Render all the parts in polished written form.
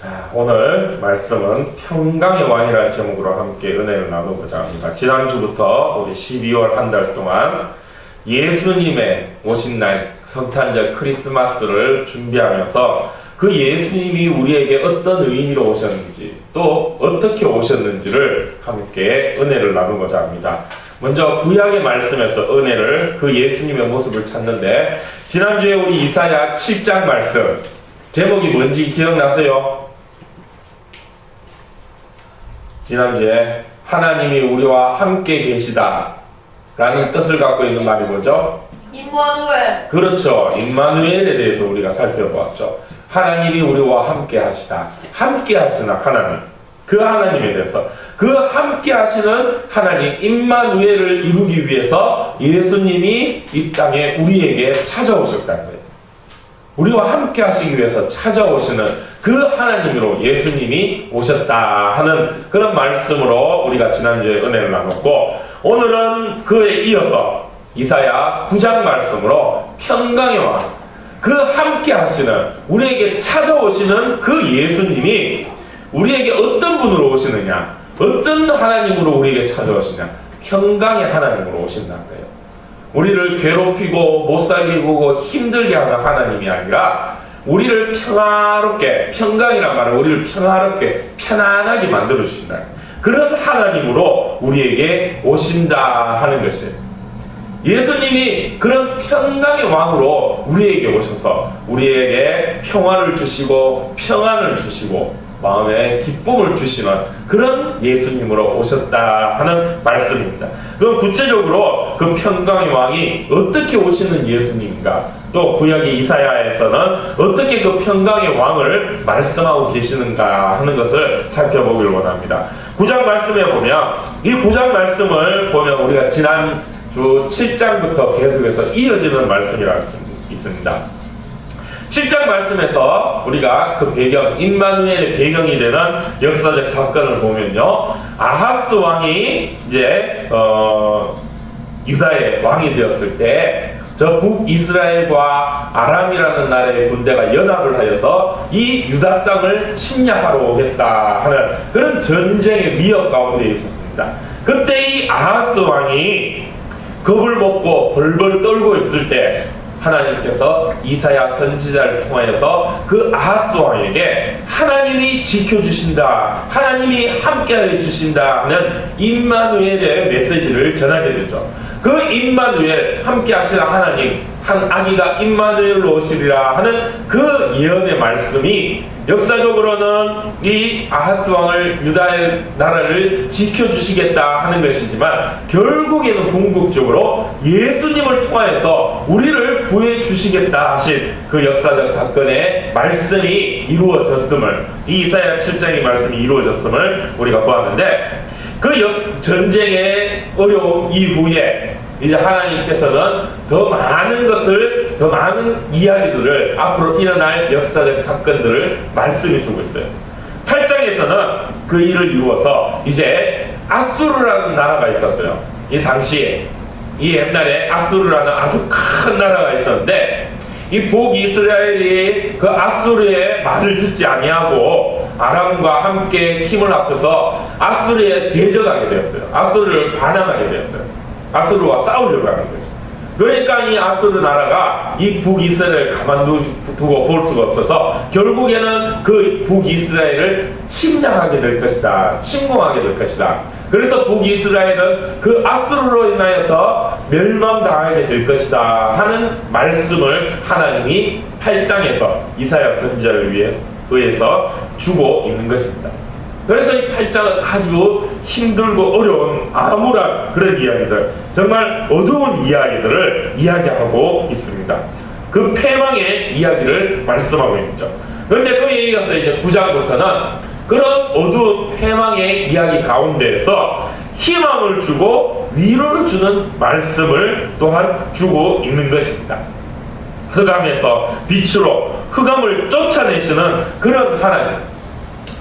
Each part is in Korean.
자, 오늘 말씀은 평강의 왕이라는 제목으로 함께 은혜를 나누고자 합니다. 지난주부터 우리 12월 한 달 동안 예수님의 오신 날 성탄절 크리스마스를 준비하면서 그 예수님이 우리에게 어떤 의미로 오셨는지 또 어떻게 오셨는지를 함께 은혜를 나누고자 합니다. 먼저 구약의 말씀에서 은혜를 그 예수님의 모습을 찾는데 지난주에 우리 이사야 7장 말씀 제목이 뭔지 기억나세요? 지난주에 하나님이 우리와 함께 계시다 라는 뜻을 갖고 있는 말이 뭐죠? 임마누엘. 그렇죠. 임마누엘에 대해서 우리가 살펴보았죠. 하나님이 우리와 함께 하시다. 함께 하시는 하나님. 그 하나님에 대해서 그 함께 하시는 하나님 임마누엘을 이루기 위해서 예수님이 이 땅에 우리에게 찾아오셨다는 거예요. 우리와 함께 하시기 위해서 찾아오시는 그 하나님으로 예수님이 오셨다 하는 그런 말씀으로 우리가 지난주에 은혜를 나눴고, 오늘은 그에 이어서 이사야 9장 말씀으로 평강의 왕, 그 함께 하시는 우리에게 찾아오시는 그 예수님이 우리에게 어떤 분으로 오시느냐, 어떤 하나님으로 우리에게 찾아오시냐, 평강의 하나님으로 오신다는 거예요. 우리를 괴롭히고 못살게 구고 힘들게 하는 하나님이 아니라 우리를 평화롭게, 평강이란 말은 우리를 평화롭게 편안하게 만들어 주신다. 그런 하나님으로 우리에게 오신다 하는 것이에요. 예수님이 그런 평강의 왕으로 우리에게 오셔서 우리에게 평화를 주시고 평안을 주시고 마음에 기쁨을 주시는 그런 예수님으로 오셨다 하는 말씀입니다. 그럼 구체적으로 그 평강의 왕이 어떻게 오시는 예수님인가, 또 구약의 이사야에서는 어떻게 그 평강의 왕을 말씀하고 계시는가 하는 것을 살펴보길 원합니다. 9장 말씀에 보면, 이 9장 말씀을 보면 우리가 지난주 7장부터 계속해서 이어지는 말씀이라고 있습니다. 7장 말씀에서 우리가 그 배경, 임마누엘의 배경이 되는 역사적 사건을 보면요, 아하스 왕이 이제 유다의 왕이 되었을 때 저 북이스라엘과 아람이라는 나라의 군대가 연합을 하여서 이 유다 땅을 침략하러 오겠다 하는 그런 전쟁의 위협 가운데 있었습니다. 그때 이 아하스 왕이 겁을 먹고 벌벌 떨고 있을 때 하나님께서 이사야 선지자를 통하여서 그 아하스 왕에게 하나님이 지켜주신다, 하나님이 함께하여 주신다 하는 임마누엘의 메시지를 전하게 되죠. 그 임마누엘, 함께 하시는 하나님, 한 아기가 임마누엘로 오시리라 하는 그 예언의 말씀이 역사적으로는 이 아하스 왕을, 유다의 나라를 지켜주시겠다 하는 것이지만 결국에는 궁극적으로 예수님을 통하여서 우리를 구해주시겠다 하신 그 역사적 사건의 말씀이 이루어졌음을, 이 이사야 7장의 말씀이 이루어졌음을 우리가 보았는데, 그 전쟁의 어려움 이후에 이제 하나님께서는 더 많은 것을, 더 많은 이야기들을, 앞으로 일어날 역사적 사건들을 말씀해 주고 있어요. 8장에서는 그 일을 이루어서 이제 아수르라는 나라가 있었어요. 이 당시에, 이 옛날에 아수르라는 아주 큰 나라가 있었는데, 이 북이스라엘이 그 아수르의 말을 듣지 아니하고 아람과 함께 힘을 합해서 아수르에 대적하게 되었어요. 아수르를 반항하게 되었어요. 아수르와 싸우려고 하는 거죠. 그러니까 이 아수르 나라가 이 북이스라엘을 가만두고 볼 수가 없어서 결국에는 그 북이스라엘을 침략하게 될 것이다, 침공하게 될 것이다. 그래서 북이스라엘은 그 아수르로 인하여서 멸망당하게 될 것이다 하는 말씀을 하나님이 8장에서 이사야 선지자를 의해서 주고 있는 것입니다. 그래서 이 8장은 아주 힘들고 어려운 암울한 그런 이야기들, 정말 어두운 이야기들을 이야기하고 있습니다. 그 패망의 이야기를 말씀하고 있죠. 그런데 그에 이어서 이제 9장부터는 그런 어두운 패망의 이야기 가운데에서 희망을 주고 위로를 주는 말씀을 또한 주고 있는 것입니다. 흑암에서 빛으로 흑암을 쫓아내시는 그런 하나님,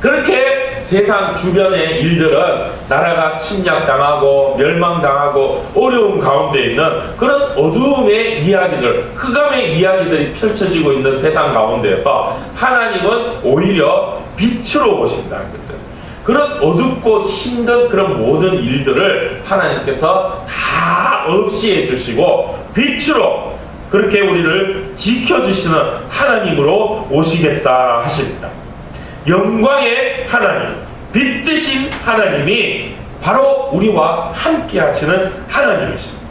그렇게 세상 주변의 일들은 나라가 침략당하고 멸망당하고 어려운 가운데 있는 그런 어두움의 이야기들, 흑암의 이야기들이 펼쳐지고 있는 세상 가운데에서 하나님은 오히려 빛으로 오신다는 것을, 그런 어둡고 힘든 그런 모든 일들을 하나님께서 다 없이 해주시고 빛으로 그렇게 우리를 지켜주시는 하나님으로 오시겠다 하십니다. 영광의 하나님, 빛 되신 하나님이 바로 우리와 함께 하시는 하나님이십니다.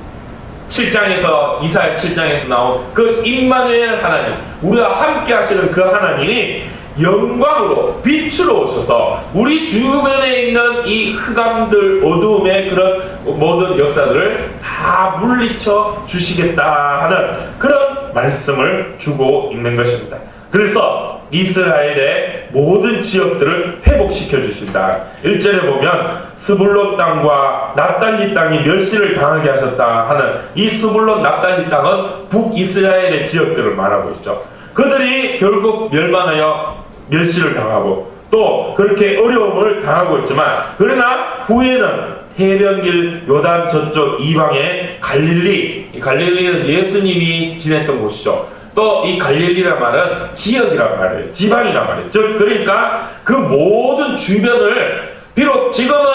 7장에서 이사야 7장에서 나온 그 임마누엘 하나님, 우리와 함께 하시는 그 하나님이 영광으로 빛으로 오셔서 우리 주변에 있는 이 흑암들, 어두움의 그런 모든 역사들을 다 물리쳐 주시겠다 하는 그런 말씀을 주고 있는 것입니다. 그래서 이스라엘의 모든 지역들을 회복시켜 주신다. 1절에 보면 스불론 땅과 납달리 땅이 멸시를 당하게 하셨다 하는 이 스불론 납달리 땅은 북이스라엘의 지역들을 말하고 있죠. 그들이 결국 멸망하여 멸시를 당하고 또 그렇게 어려움을 당하고 있지만, 그러나 후에는 해변길 요단 저쪽 이방의 갈릴리는 예수님이 지냈던 곳이죠. 또 이 갈릴리란 말은 지역이란 말이에요. 지방이란 말이에요. 즉 그러니까 그 모든 주변을, 비록 지금은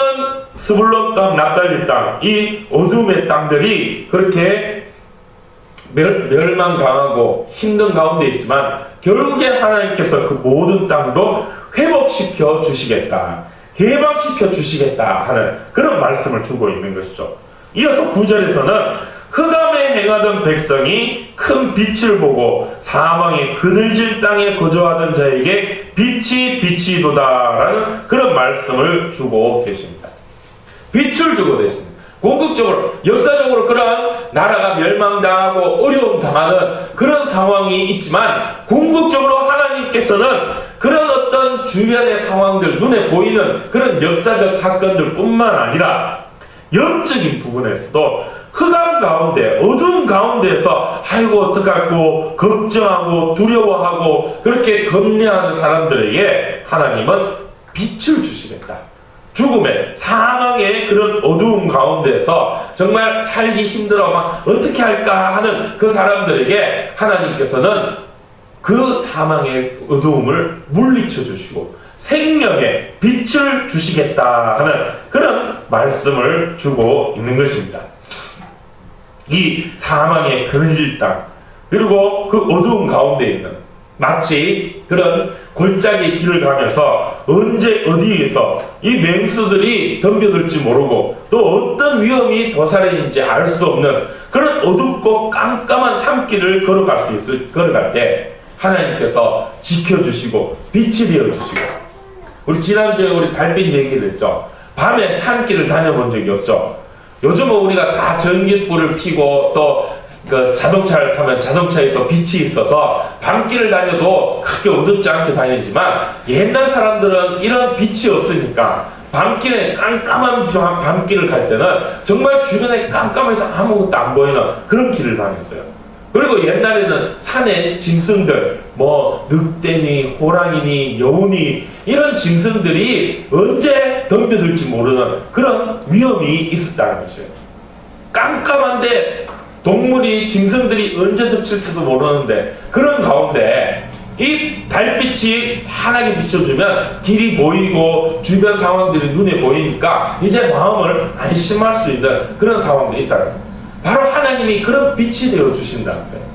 스불론 땅, 납달리 땅, 이 어둠의 땅들이 그렇게 멸망당하고 힘든 가운데 있지만 결국에 하나님께서 그 모든 땅도 회복시켜 주시겠다, 해방시켜 주시겠다 하는 그런 말씀을 주고 있는 것이죠. 이어서 9절에서는 흑암에 행하던 백성이 큰 빛을 보고 사망의 그늘질 땅에 거주하던 자에게 빛이 비치도다라는 그런 말씀을 주고 계십니다. 빛을 주고 계십니다. 궁극적으로, 역사적으로 그런 나라가 멸망당하고 어려움 당하는 그런 상황이 있지만, 궁극적으로 하나님께서는 그런 어떤 주변의 상황들, 눈에 보이는 그런 역사적 사건들 뿐만 아니라 영적인 부분에서도 흑암 가운데, 어두운 가운데에서 아이고 어떡하고 걱정하고 두려워하고 그렇게 겁내하는 사람들에게 하나님은 빛을 주시겠다. 죽음의, 사망의 그런 어두움 가운데에서 정말 살기 힘들어 막 어떻게 할까 하는 그 사람들에게 하나님께서는 그 사망의 어두움을 물리쳐 주시고 생명의 빛을 주시겠다 하는 그런 말씀을 주고 있는 것입니다. 이 사망의 그늘질 땅, 그리고 그 어두운 가운데 있는, 마치 그런 골짜기 길을 가면서 언제 어디에서 이 맹수들이 덤벼들지 모르고 또 어떤 위험이 도사리는지 알 수 없는 그런 어둡고 깜깜한 산길을 걸어갈 때 하나님께서 지켜주시고 빛이 되어주시고, 우리 지난주에 우리 달빛 얘기를 했죠. 밤에 산길을 다녀본 적이 없죠. 요즘은 우리가 다 전기불을 켜고 또 그 자동차를 타면 자동차에 또 빛이 있어서 밤길을 다녀도 그렇게 어둡지 않게 다니지만, 옛날 사람들은 이런 빛이 없으니까 밤길에 깜깜한 밤길을 갈 때는 정말 주변에 깜깜해서 아무것도 안 보이는 그런 길을 다녔어요. 그리고 옛날에는 산에 짐승들, 뭐 늑대니 호랑이니 여우니 이런 짐승들이 언제 덤벼들지 모르는 그런 위험이 있었다는 것이에요. 깜깜한데 동물이, 짐승들이 언제 덮칠지도 모르는데, 그런 가운데 이 달빛이 환하게 비춰주면 길이 보이고 주변 상황들이 눈에 보이니까 이제 마음을 안심할 수 있는 그런 상황들이 있다는 거예요. 바로 하나님이 그런 빛이 되어 주신다는 거예요.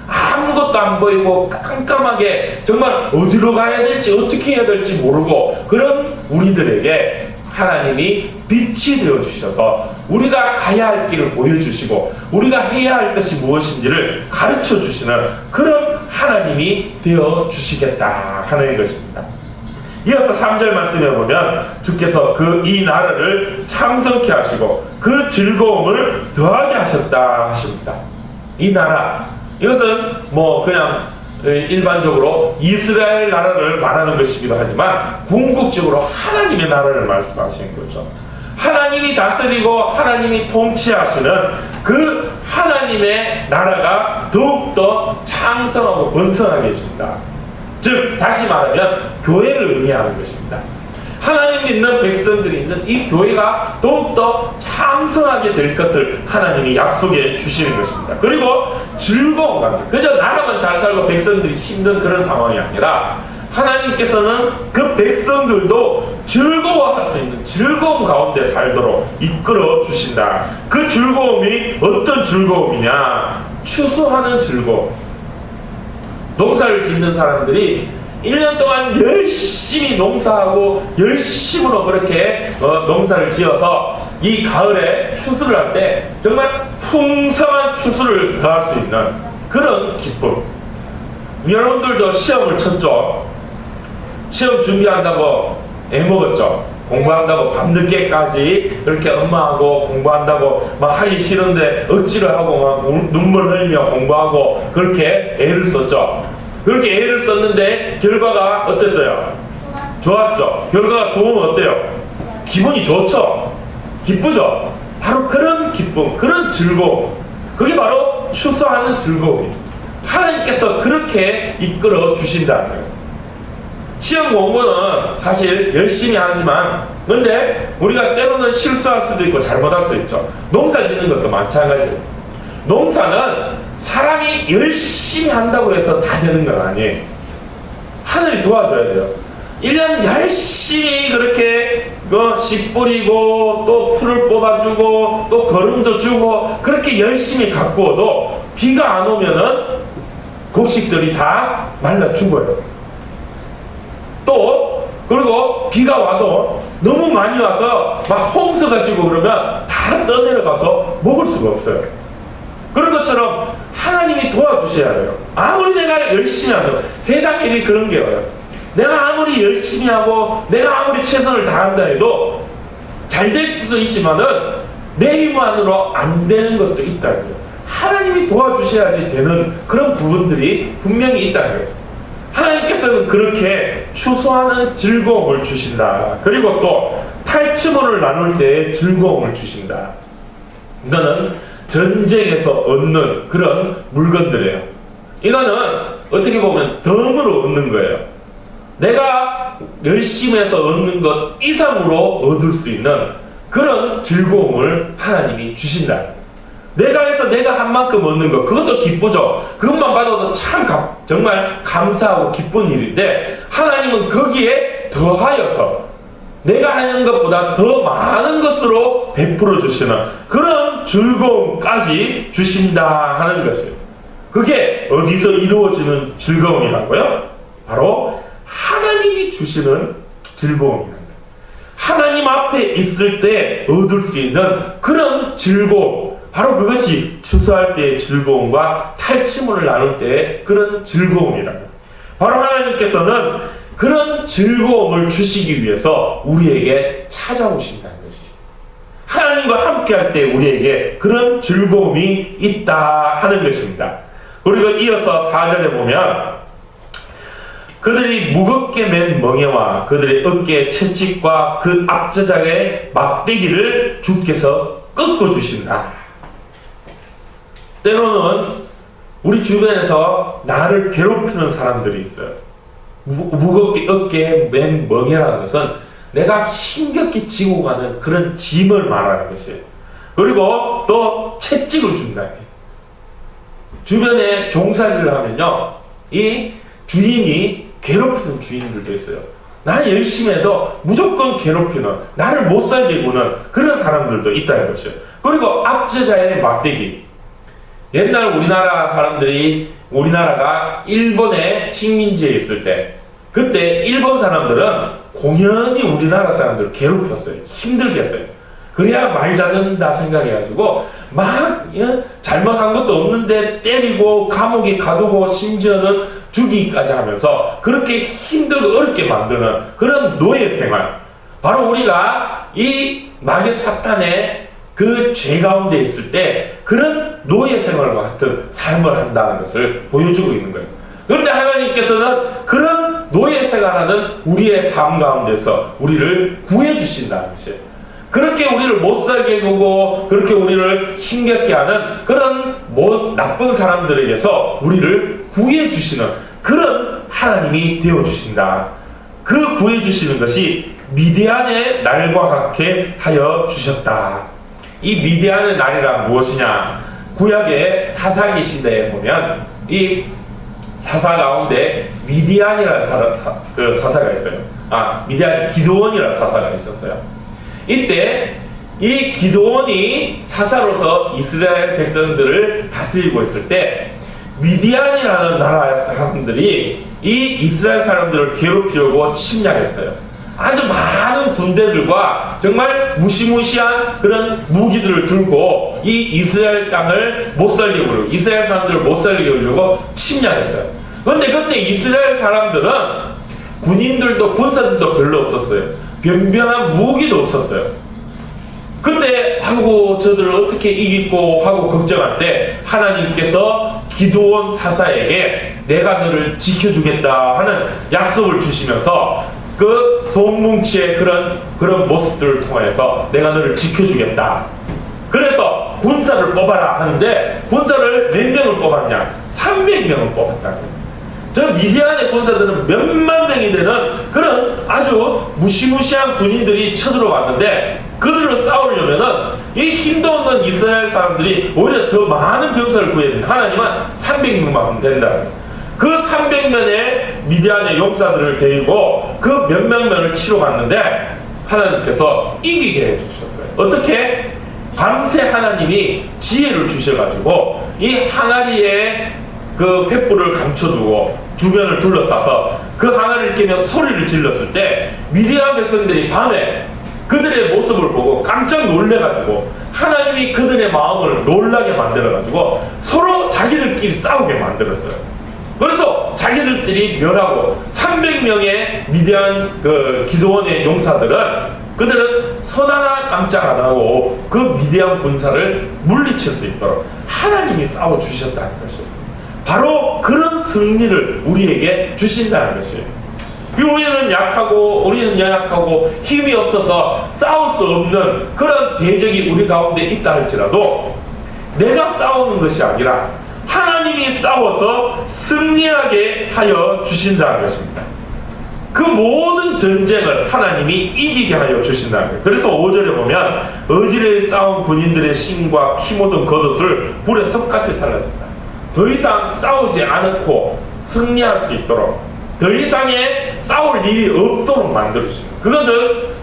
아무것도 안 보이고 깜깜하게 정말 어디로 가야 될지 어떻게 해야 될지 모르고 그런 우리들에게 하나님이 빛이 되어 주셔서 우리가 가야 할 길을 보여주시고 우리가 해야 할 것이 무엇인지를 가르쳐 주시는 그런 하나님이 되어 주시겠다 하는 것입니다. 이어서 3절 말씀에 보면 주께서 이 나라를 창성케 하시고 그 즐거움을 더하게 하셨다 하십니다. 이 나라, 이것은 뭐 그냥 일반적으로 이스라엘 나라를 말하는 것이기도 하지만 궁극적으로 하나님의 나라를 말씀하시는 거죠. 하나님이 다스리고 하나님이 통치하시는 그 하나님의 나라가 더욱더 창성하고 번성하게 해준다. 즉 다시 말하면 교회를 의미하는 것입니다. 하나님 믿는 백성들이 있는 이 교회가 더욱더 창성하게 될 것을 하나님이 약속해 주시는 것입니다. 그리고 즐거운 관계, 그저 나라만 잘 살고 백성들이 힘든 그런 상황이 아니라 하나님께서는 그 그 백성들도 즐거워할 수 있는 즐거움 가운데 살도록 이끌어 주신다. 그 즐거움이 어떤 즐거움이냐? 추수하는 즐거움. 농사를 짓는 사람들이 1년 동안 열심히 농사하고 열심으로 그렇게 농사를 지어서 이 가을에 추수를 할 때 정말 풍성한 추수를 더할 수 있는 그런 기쁨. 여러분들도 시험을 쳤죠. 시험 준비한다고 애먹었죠. 공부한다고 밤늦게까지 그렇게 엄마하고 공부한다고 막 하기 싫은데 억지로 하고 막 눈물 흘리며 공부하고 그렇게 애를 썼죠. 그렇게 애를 썼는데 결과가 어땠어요? 좋았죠. 결과가 좋으면 어때요? 기분이 좋죠. 기쁘죠. 바로 그런 기쁨, 그런 즐거움, 그게 바로 추수하는 즐거움이에요. 하나님께서 그렇게 이끌어 주신다는 거예요. 시험 공부는 사실 열심히 하지만 근데 우리가 때로는 실수할 수도 있고 잘못할 수 있죠. 농사 짓는 것도 마찬가지예요. 농사는 사람이 열심히 한다고 해서 다 되는 건 아니에요. 하늘이 도와줘야 돼요. 1년 열심히 그렇게 씨 뿌리고 또 풀을 뽑아주고 또 거름도 주고 그렇게 열심히 가꾸어도 비가 안 오면은 곡식들이 다 말라 죽어요. 또 그리고 비가 와도 너무 많이 와서 막 홍수가 지고 그러면 다 떠내려가서 먹을 수가 없어요. 그런 것처럼 하나님이 도와주셔야 돼요. 아무리 내가 열심히 하도 세상 일이 그런 게 와요. 내가 아무리 열심히 하고 내가 아무리 최선을 다한다 해도 잘 될 수도 있지만은 내 힘만으로 안 되는 것도 있다는 거예요. 하나님이 도와주셔야지 되는 그런 부분들이 분명히 있다는 거예요. 하나님께서는 그렇게 추수하는 즐거움을 주신다. 그리고 또 탈취물을 나눌 때 즐거움을 주신다. 이거는 전쟁에서 얻는 그런 물건들이에요. 이거는 어떻게 보면 덤으로 얻는 거예요. 내가 열심히 해서 얻는 것 이상으로 얻을 수 있는 그런 즐거움을 하나님이 주신다. 내가 해서 내가 한 만큼 얻는 것, 그것도 기쁘죠. 그것만 봐도 참 정말 감사하고 기쁜 일인데 하나님은 거기에 더하여서 내가 하는 것보다 더 많은 것으로 베풀어 주시는 그런 즐거움까지 주신다 하는 것이에요. 그게 어디서 이루어지는 즐거움이라고요? 바로 하나님이 주시는 즐거움이랍니다. 하나님 앞에 있을 때 얻을 수 있는 그런 즐거움, 바로 그것이 추수할 때의 즐거움과 탈취물을 나눌 때의 그런 즐거움이랍니다. 바로 하나님께서는 그런 즐거움을 주시기 위해서 우리에게 찾아오신다는 것이죠. 하나님과 함께 할 때 우리에게 그런 즐거움이 있다 하는 것입니다. 그리고 이어서 4절에 보면 그들이 무겁게 맨 멍에와 그들의 어깨의 채찍과 그 앞저작의 막대기를 주께서 꺾어주신다. 때로는 우리 주변에서 나를 괴롭히는 사람들이 있어요. 무겁게 어깨에 맨 멍에라는 것은 내가 힘겹게 지고 가는 그런 짐을 말하는 것이에요. 그리고 또 채찍을 준다. 주변에 종살이를 하면요, 이 주인이 괴롭히는 주인들도 있어요. 나는 열심히 해도 무조건 괴롭히는, 나를 못 살게 구는 그런 사람들도 있다는 것이에요. 그리고 앞제자의 막대기. 옛날 우리나라 사람들이, 우리나라가 일본의 식민지에 있을 때, 그때 일본 사람들은 공연히 우리나라 사람들을 괴롭혔어요. 힘들게 했어요. 그래야 말 잘듣는다 생각해가지고 막 잘못한 것도 없는데 때리고 감옥에 가두고 심지어는 죽이기까지 하면서 그렇게 힘들고 어렵게 만드는 그런 노예 생활, 바로 우리가 이 마귀 사탄의 그 죄 가운데 있을 때 그런 노예 생활과 같은 삶을 한다는 것을 보여주고 있는 거예요. 그런데 하나님께서는 그런 노예 생활하는 우리의 삶 가운데서 우리를 구해주신다는 것이에요. 그렇게 우리를 못살게 구고 그렇게 우리를 힘겹게 하는 그런 나쁜 사람들에게서 우리를 구해주시는 그런 하나님이 되어주신다. 그 구해주시는 것이 미디안의 날과 같게 하여 주셨다. 이 미디안의 날이란 무엇이냐? 구약의 사사기 시대에 보면 이 사사 가운데 미디안이라는 사사가 있어요. 미디안 기드온이라는 사사가 있었어요. 이때 이 기드온이 사사로서 이스라엘 백성들을 다스리고 있을 때 미디안이라는 나라 사람들이 이 이스라엘 사람들을 괴롭히려고 침략했어요. 아주 많은 군대들과 정말 무시무시한 그런 무기들을 들고 이 이스라엘 땅을 못 살리게 하려고, 이스라엘 사람들을 못 살리게 하려고 침략했어요. 그런데 그때 이스라엘 사람들은 군인들도 군사들도 별로 없었어요. 변변한 무기도 없었어요. 그때 아이고 저들을 어떻게 이기고 하고 걱정할 때 하나님께서 기드온 사사에게 내가 너를 지켜주겠다 하는 약속을 주시면서 그 소문뭉치의 그런 모습들을 통해서 내가 너를 지켜주겠다. 그래서 군사를 뽑아라 하는데 군사를 몇 명을 뽑았냐? 300명을 뽑았다는 거예요. 저 미디안의 군사들은 몇만 명이 되는 그런 아주 무시무시한 군인들이 쳐들어왔는데 그들을 싸우려면은 이 힘도 없는 이스라엘 사람들이 오히려 더 많은 병사를 구해야 됩니다. 하나님은 300명만 하면 된다는 거예요. 그 300명의 미디안의 용사들을 데리고 그 몇몇 명을 치러 갔는데 하나님께서 이기게 해주셨어요. 어떻게? 밤새 하나님이 지혜를 주셔가지고 이 항아리에 그 횃불을 감춰두고 주변을 둘러싸서 그 항아리를 깨며 소리를 질렀을 때 미디안 백성들이 밤에 그들의 모습을 보고 깜짝 놀래가지고 하나님이 그들의 마음을 놀라게 만들어가지고 서로 자기들끼리 싸우게 만들었어요. 그래서 자기들끼리 멸하고 300명의 미디안 그 기드온의 용사들은 그들은 손 하나 깜짝 안 하고 그 미디안 군사를 물리칠 수 있도록 하나님이 싸워주셨다는 것이에요. 바로 그런 승리를 우리에게 주신다는 것이에요. 우리는 약하고 우리는 연약하고 힘이 없어서 싸울 수 없는 그런 대적이 우리 가운데 있다 할지라도 내가 싸우는 것이 아니라 하나님이 싸워서 승리하게 하여 주신다는 것입니다. 그 모든 전쟁을 하나님이 이기게 하여 주신다는 거예요. 그래서 5절에 보면 어지러이 싸운 군인들의 심과 피 묻은 겉옷을 불에 섭같이 살라준다. 더 이상 싸우지 않고 승리할 수 있도록 더 이상의 싸울 일이 없도록 만들어주십니다. 그것은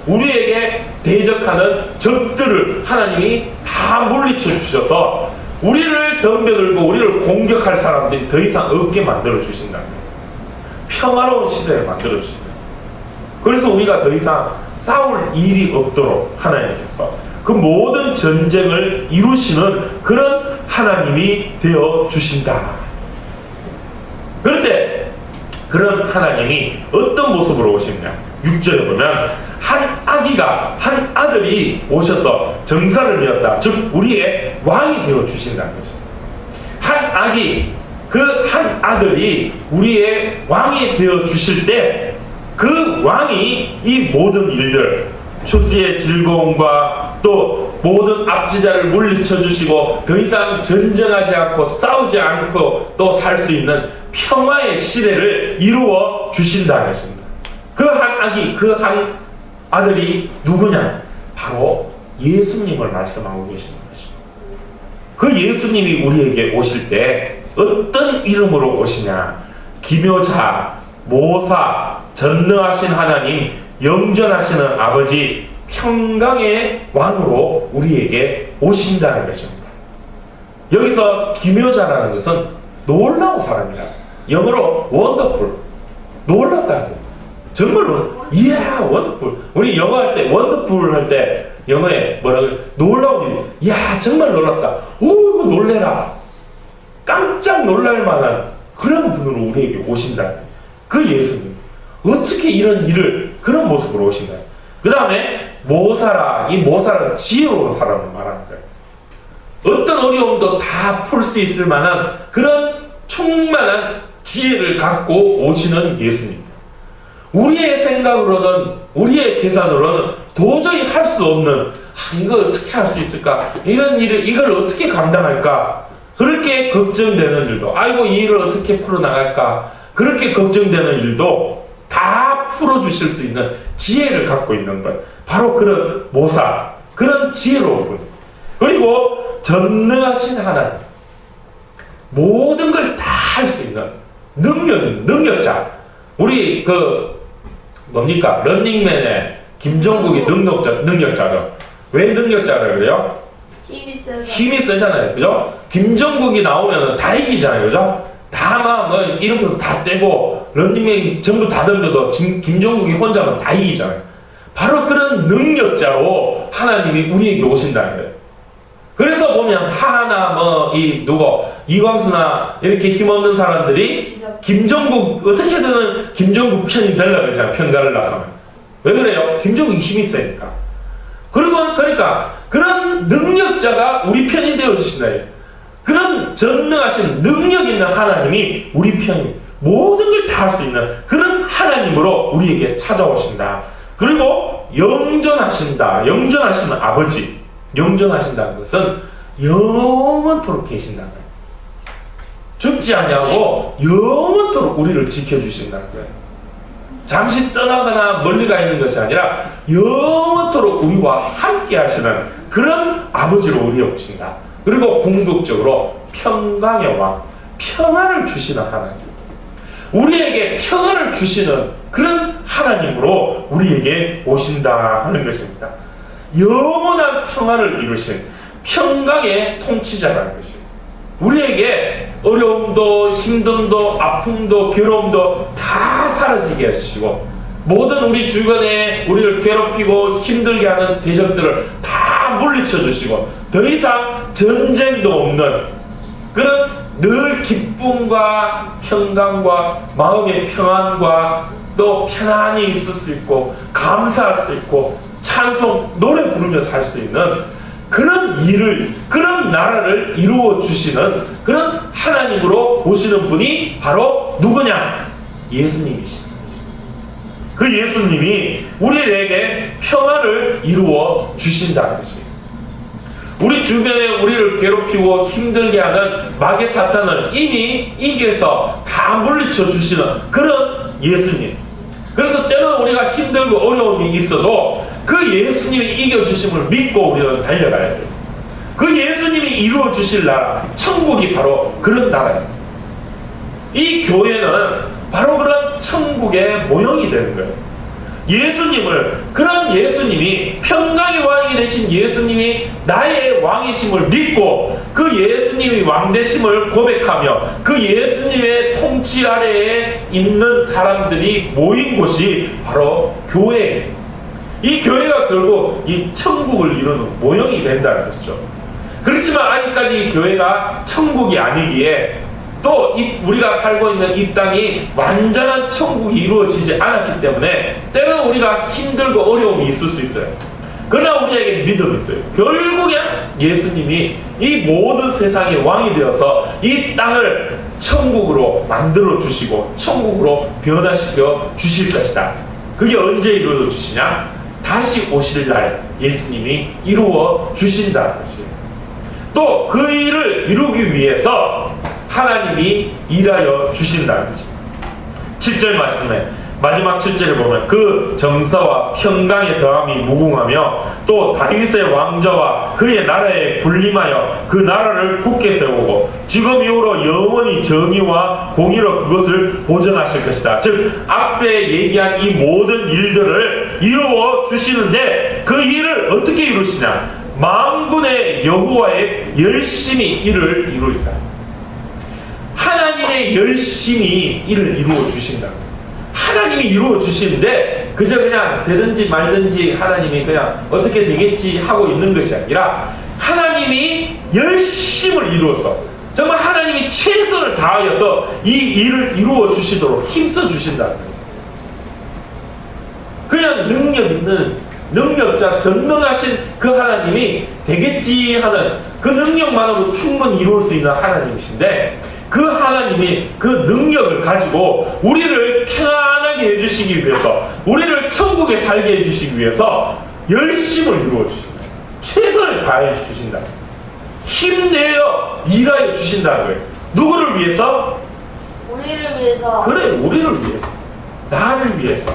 우리에게 대적하는 적들을 하나님이 다 물리쳐 주셔서 우리를 덤벼들고 우리를 공격할 사람들이 더 이상 없게 만들어 주신다는 거예요. 평화로운 시대를 만들어 주신다. 그래서 우리가 더 이상 싸울 일이 없도록 하나님께서 그 모든 전쟁을 이루시는 그런 하나님이 되어 주신다. 그런데 그런 하나님이 어떤 모습으로 오시느냐? 6절에 보면 한 아들이 오셔서 정사를 메었다. 즉 우리의 왕이 되어 주신다는 것입니다. 한 아들이 우리의 왕이 되어 주실 때 그 왕이 이 모든 일들, 추수의 즐거움과 또 모든 압지자를 물리쳐 주시고 더 이상 전쟁하지 않고 싸우지 않고 또 살 수 있는 평화의 시대를 이루어 주신다는 것입니다. 그 한 아들이 누구냐? 바로 예수님을 말씀하고 계시는 것입니다. 그 예수님이 우리에게 오실 때 어떤 이름으로 오시냐? 기묘자, 모사, 전능하신 하나님, 영전하시는 아버지, 평강의 왕으로 우리에게 오신다는 것입니다. 여기서 기묘자라는 것은 놀라운 사람이라, 영어로 wonderful, 놀랍다는 거예요. 정말로 wonderful. 우리 영어 할 때 wonderful 할 때 영어에 뭐라고 해요? 놀라운 일. 정말 놀랍다. 이거 놀래라. 깜짝 놀랄 만한 그런 분으로 우리에게 오신다. 그 예수님. 어떻게 이런 일을 그런 모습으로 오신다. 그 다음에 모사라. 이 모사라는 지혜로운 사람을 말하는 거예요. 어떤 어려움도 다 풀 수 있을 만한 그런 충만한 지혜를 갖고 오시는 예수님. 우리의 생각으로는 우리의 계산으로는 도저히 할 수 없는 이거 어떻게 할 수 있을까? 이런 일을 이걸 어떻게 감당할까? 그렇게 걱정되는 일도 이 일을 어떻게 풀어나갈까? 그렇게 걱정되는 일도 다 풀어주실 수 있는 지혜를 갖고 있는 것. 바로 그런 모사, 그런 지혜로운 분. 그리고 전능하신 하나님. 모든 걸 다 할 수 있는 능력자. 우리 뭡니까? 런닝맨의 김종국이 능력자죠. 왜 능력자라 그래요? 힘이 세잖아요. 그죠? 김종국이 나오면 다 이기잖아요. 그죠? 뭐 이름표도 다 떼고 런닝맨 전부 다 덤벼도 김종국이 혼자면 다 이기잖아요. 바로 그런 능력자로 하나님이 우리에게 오신다는 거예요. 그래서 보면 하나 이광수나 이렇게 힘없는 사람들이 김종국 어떻게든 김종국 편이 되려고 그러잖아요. 편가를 나가면. 왜 그래요? 김종국이 힘이 세니까. 그러니까 그런 능력자가 우리 편이 되어주신다. 그런 전능하신 능력 있는 하나님이 우리 편이 모든 걸 다 할 수 있는 그런 하나님으로 우리에게 찾아오신다. 그리고 영존하신다. 영존하시는 아버지. 영존하신다는 것은 영원토록 계신다는 거예요. 죽지 아니하고 영원토록 우리를 지켜주신다는 거예요. 잠시 떠나거나 멀리 가 있는 것이 아니라 영원토록 우리와 함께 하시는 그런 아버지로 우리에 오신다. 그리고 궁극적으로 평강의 왕, 평안을 주시는 하나님. 우리에게 평안을 주시는 그런 하나님으로 우리에게 오신다 하는 것입니다. 영원한 평안을 이루신 평강의 통치자라는 것입니다. 우리에게 어려움도 힘듦도 아픔도 괴로움도 다 사라지게 해주시고 모든 우리 주변에 우리를 괴롭히고 힘들게 하는 대적들을 다 물리쳐 주시고 더 이상 전쟁도 없는 그런 늘 기쁨과 평강과 마음의 평안과 또 편안히 있을 수 있고 감사할 수 있고 찬송 노래 부르며 살 수 있는 그런 일을 그런 나라를 이루어 주시는 그런 하나님으로 오시는 분이 바로 누구냐? 예수님이십니다. 그 예수님이 우리에게 평안을 이루어 주신다는 것입니다. 우리 주변에 우리를 괴롭히고 힘들게 하는 마귀 사탄을 이미 이겨서 다 물리쳐 주시는 그런 예수님. 그래서 때로 우리가 힘들고 어려움이 있어도 그 예수님이 이겨주심을 믿고 우리는 달려가야 돼요. 그 예수님이 이루어 주실 나라, 천국이 바로 그런 나라예요. 이 교회는 바로 그런 천국의 모형이 되는 거예요. 그런 예수님이 평강의 왕이 되신 예수님이 나의 왕이심을 믿고 그 예수님이 왕되심을 고백하며 그 예수님의 통치 아래에 있는 사람들이 모인 곳이 바로 교회예요. 이 교회가 결국 이 천국을 이루는 모형이 된다는 것이죠. 그렇지만 아직까지 이 교회가 천국이 아니기에 또 우리가 살고 있는 이 땅이 완전한 천국이 이루어지지 않았기 때문에 때로는 우리가 힘들고 어려움이 있을 수 있어요. 그러나 우리에게 믿음이 있어요. 결국엔 예수님이 이 모든 세상의 왕이 되어서 이 땅을 천국으로 만들어 주시고 천국으로 변화시켜 주실 것이다. 그게 언제 이루어 주시냐? 다시 오실 날 예수님이 이루어 주신다는 것이에요. 또 그 일을 이루기 위해서 하나님이 일하여 주신다는 것입니다. 7절 말씀에 마지막 7절에 보면 그 정사와 평강의 더함이 무궁하며 또 다윗의 왕좌와 그의 나라에 군림하여 그 나라를 굳게 세우고 지금 이후로 영원히 정의와 공의로 그것을 보존하실 것이다. 즉 앞에 얘기한 이 모든 일들을 이루어 주시는데 그 일을 어떻게 이루시냐? 만군의 여호와의 열심히 이를 이루리라. 하나님의 열심히 이를 이루어 주신다. 하나님이 이루어 주시는데 그저 그냥 되든지 말든지 하나님이 그냥 어떻게 되겠지 하고 있는 것이 아니라 하나님이 열심을 이루어서 정말 하나님이 최선을 다하여서 이 일을 이루어 주시도록 힘써 주신다는 거예요. 그냥 능력 있는 능력자 전능하신 그 하나님이 되겠지 하는 그 능력만으로 충분히 이루어질 수 있는 하나님이신데 그 하나님이 그 능력을 가지고 우리를 편안하게 해주시기 위해서 우리를 천국에 살게 해주시기 위해서 열심을 이루어 주신다. 최선을 다해 주신다. 힘내어 일하여 주신다는 거예요. 누구를 위해서? 우리를 위해서. 그래, 우리를 위해서. 나를 위해서.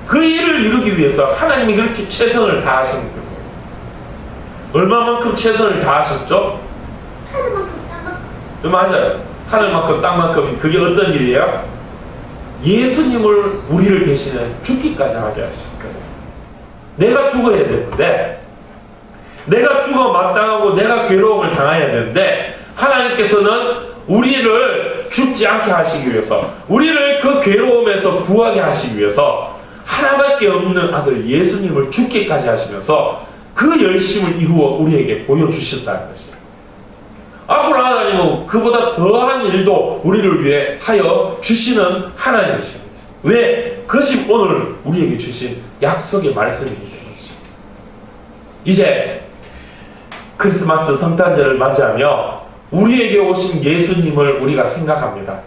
그 일을 이루기 위해서 하나님이 그렇게 최선을 다하신 거예요. 얼마만큼 최선을 다하셨죠? 하늘만큼 땅만큼. 맞아요. 하늘만큼 땅만큼. 그게 어떤 일이에요? 예수님을 우리를 대신해 죽기까지 하게 하신 거예요. 내가 죽어야 되는데, 내가 죽어 마땅하고 내가 괴로움을 당해야 되는데, 하나님께서는 우리를 죽지 않게 하시기 위해서, 우리를 그 괴로움에서 구하게 하시기 위해서 하나밖에 없는 아들 예수님을 죽기까지 하시면서 그 열심을 이루어 우리에게 보여주셨다는 것이에요. 앞으로 하나님은 그보다 더한 일도 우리를 위해 하여 주시는 하나님이십니다. 왜? 그것이 오늘 우리에게 주신 약속의 말씀이기 때문이죠. 이제 크리스마스 성탄절을 맞이하며 우리에게 오신 예수님을 우리가 생각합니다.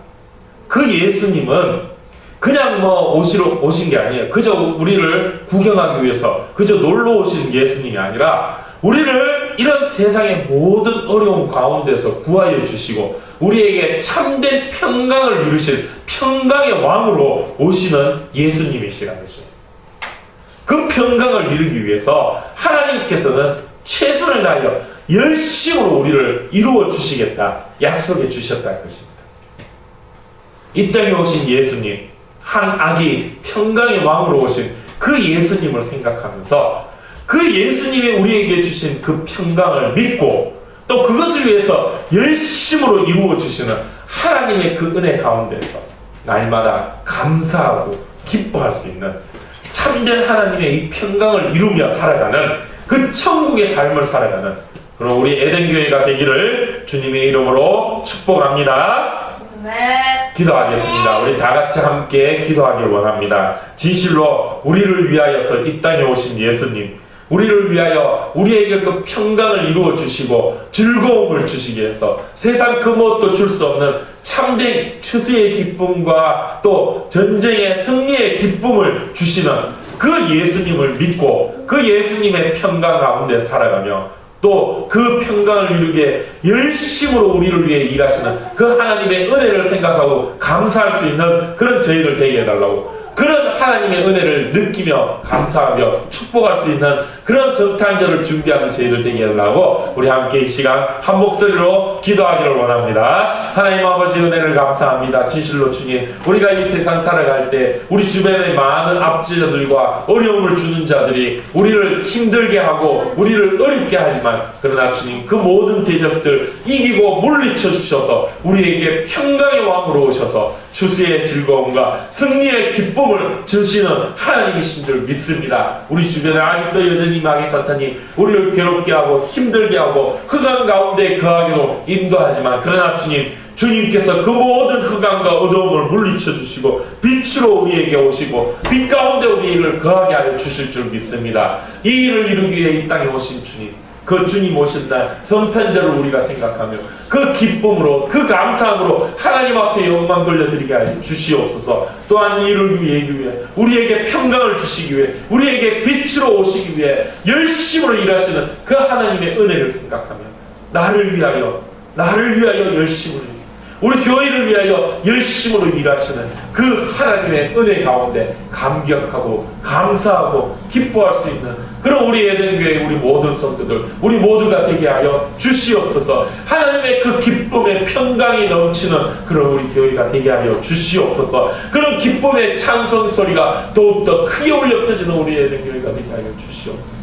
그 예수님은 그냥 오신 게 아니에요. 그저 우리를 구경하기 위해서 그저 놀러 오신 예수님이 아니라 우리를 이런 세상의 모든 어려움 가운데서 구하여 주시고 우리에게 참된 평강을 이루실 평강의 왕으로 오시는 예수님이시라는 것입니다. 그 평강을 이루기 위해서 하나님께서는 최선을 다하여 열심으로 우리를 이루어 주시겠다 약속해 주셨다는 것입니다. 이 땅에 오신 예수님, 한 아기 평강의 왕으로 오신 그 예수님을 생각하면서 그 예수님이 우리에게 주신 그 평강을 믿고 또 그것을 위해서 열심으로 이루어 주시는 하나님의 그 은혜 가운데서 날마다 감사하고 기뻐할 수 있는 참된 하나님의 이 평강을 이루며 살아가는 그 천국의 삶을 살아가는 그런 우리 에덴교회가 되기를 주님의 이름으로 축복합니다. 네. 기도하겠습니다. 우리 다 같이 함께 기도하길 원합니다. 진실로 우리를 위하여서 이 땅에 오신 예수님, 우리를 위하여 우리에게 그 평강을 이루어 주시고 즐거움을 주시기 위해서 세상 그 무엇도 줄 수 없는 참된 추수의 기쁨과 또 전쟁의 승리의 기쁨을 주시는 그 예수님을 믿고 그 예수님의 평강 가운데 살아가며 또 그 평강을 이루게 열심으로 우리를 위해 일하시는 그 하나님의 은혜를 생각하고 감사할 수 있는 그런 저희들 되게 해달라고, 그런 하나님의 은혜를 느끼며 감사하며 축복할 수 있는 그런 성탄절을 준비하는 저희들 되게 해달라고 우리 함께 이 시간 한 목소리로 기도하기를 원합니다. 하나님 아버지 은혜를 감사합니다. 진실로 주님, 우리가 이 세상 살아갈 때 우리 주변의 많은 압제자들과 어려움을 주는 자들이 우리를 힘들게 하고 우리를 어렵게 하지만 그러나 주님 그 모든 대적들 이기고 물리쳐 주셔서 우리에게 평강의 왕으로 오셔서 추수의 즐거움과 승리의 기쁨을 주시는 하나님이신 줄 믿습니다. 우리 주변에 아직도 여전히 마귀 사탄이 우리를 괴롭게 하고 힘들게 하고 흑암 가운데 거하기로 인도하지만 그러나 주님께서 그 모든 흑암과 어두움을 물리쳐 주시고 빛으로 우리에게 오시고 빛 가운데 우리를 거하게 하여 주실 줄 믿습니다. 이 일을 이루기 위해 이 땅에 오신 주님, 그 주님 오신 날 성탄절을 우리가 생각하며 그 기쁨으로 그 감사함으로 하나님 앞에 영광 돌려드리게 하여 주시옵소서. 또한 이 일을 위해 우리에게 평강을 주시기 위해 우리에게 빛으로 오시기 위해 열심으로 일하시는 그 하나님의 은혜를 생각하며 나를 위하여 열심으로 우리 교회를 위하여 열심으로 일하시는 그 하나님의 은혜 가운데 감격하고 감사하고 기뻐할 수 있는 그런 우리 에덴교회 우리 모든 성도들 우리 모두가 되게 하여 주시옵소서. 하나님의 그 기쁨의 평강이 넘치는 그런 우리 교회가 되게 하여 주시옵소서. 그런 기쁨의 찬송 소리가 더욱더 크게 울려 퍼지는 우리 에덴교회가 되게 하여 주시옵소서.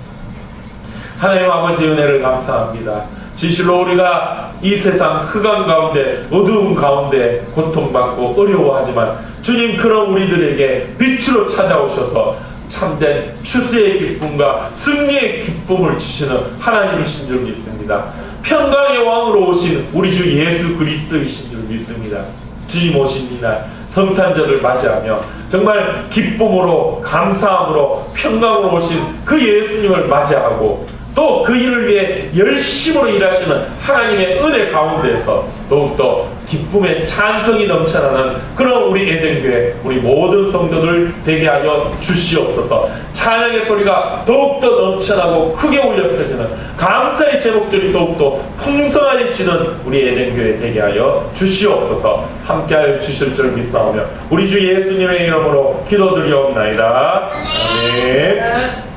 하나님 아버지 은혜를 감사합니다. 진실로 우리가 이 세상 흑암 가운데 어두운 가운데 고통받고 어려워하지만 주님 그런 우리들에게 빛으로 찾아오셔서 참된 추수의 기쁨과 승리의 기쁨을 주시는 하나님이신 줄 믿습니다. 평강의 왕으로 오신 우리 주 예수 그리스도이신 줄 믿습니다. 주님 오신 이날 성탄절을 맞이하며 정말 기쁨으로 감사함으로 평강으로 오신 그 예수님을 맞이하고 또 그 일을 위해 열심으로 일하시는 하나님의 은혜 가운데에서 더욱더 기쁨의 찬성이 넘쳐나는 그런 우리 에덴교회 우리 모든 성도들 되게 하여 주시옵소서. 찬양의 소리가 더욱더 넘쳐나고 크게 울려 퍼지는 감사의 제목들이 더욱더 풍성하게 치는 우리 에덴교회 되게 하여 주시옵소서. 함께하여 주실 줄 믿사오며 우리 주 예수님의 이름으로 기도드리옵나이다. 아멘.